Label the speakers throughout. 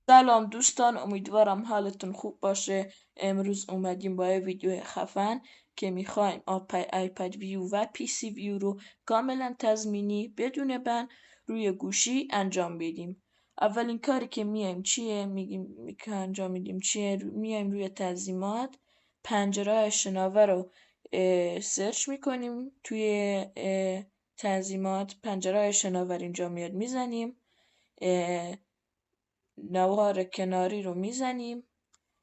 Speaker 1: سلام دوستان، امیدوارم حالتون خوب باشه. امروز اومدیم با یه ویدیو خفن که میخوایم آیپد ویو و پی سی ویو رو کاملا تضمینی بدون بند روی گوشی انجام بدیم. اولین کاری که میایم چیه؟ میگیم که انجام میدیم چیه؟ میایم روی تنظیمات، پنجره شناور رو سرچ میکنیم. توی تنظیمات پنجره شناور اینجا میاد، میزنیم نوار کناری رو میزنیم.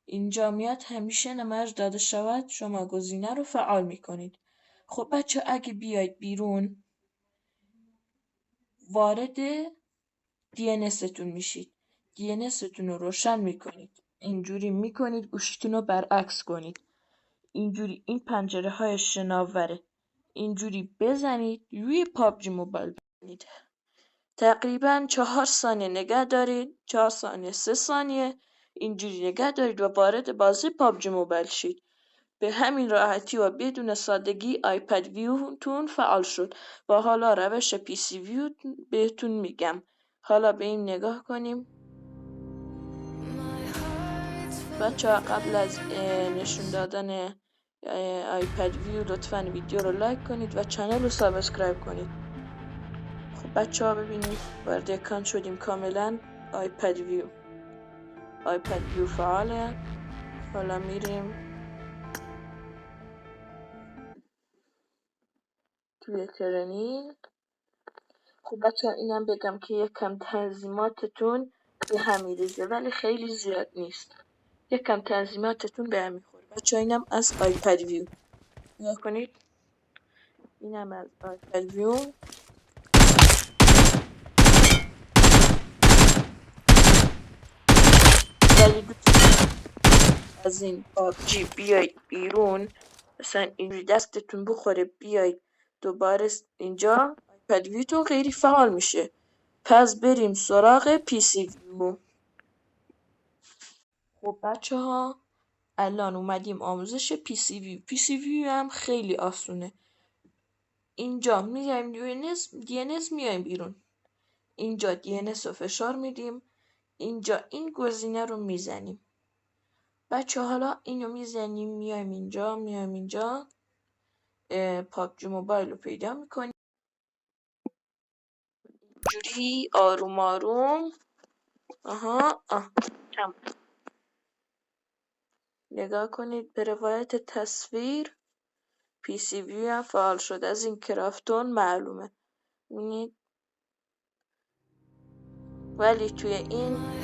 Speaker 1: اینجا میاد همیشه نمایش داده شود، شما گزینه رو فعال میکنید. خب بچه اگه بیاید بیرون وارد DNS تون میشید، DNS تون رو روشن میکنید، اینجوری میکنید گوشیتون رو برعکس کنید، اینجوری این پنجره های شناوره اینجوری بزنید، روی پابجی موبایل بزنید. تقریبا 4 ثانیه نگه دارید، 4 ثانیه 3 ثانیه اینجوری نگه دارید و وارد بازی پابجی موبایل شید. به همین راحتی و بدون سادگی آیپد ویو تون فعال شد. و حالا روش پی سی ویو بهتون میگم. حالا به این نگاه کنیم. بچه ها قبل از نشون دادن آیپد ویو لطفا ویدیو رو لایک کنید و چنل رو سابسکرایب کنید. خب بچه ها ببینید وارد اکران شدیم کاملا. آیپد ویو فعاله. حالا میریم توی ترنینگ. خب بچه اینم بگم که یکم تنظیماتتون به هم میریزه ولی خیلی زیاد نیست. یکم تنظیماتتون به هم میخوره. بچه اینم از آیپد ویو. نگاه کنید. اینم از آیپد ویو. ولی دوست از این پابجی بیاید بیرون، مثلا اینجوری دستتون بخوره بیاید دوباره اینجا، آیپد ویوتون خیلی فعال میشه. پس بریم سراغ پی سی ویو. خب بچه ها الان اومدیم آموزش پی سی ویو. پی سی ویو هم خیلی آسونه. اینجا میایم DNS میایم بیرون. اینجا DNS رو فشار میدیم. اینجا این گزینه رو میزنیم. بچه حالا اینو میزنیم، میایم اینجا پابجی موبایل رو پیدا میکنیم. اینجوری آروم آروم. نگاه کنید به روایت تصویر پی سی ویو هم فعال شد. از این کرافتون معلومه. ولی توی این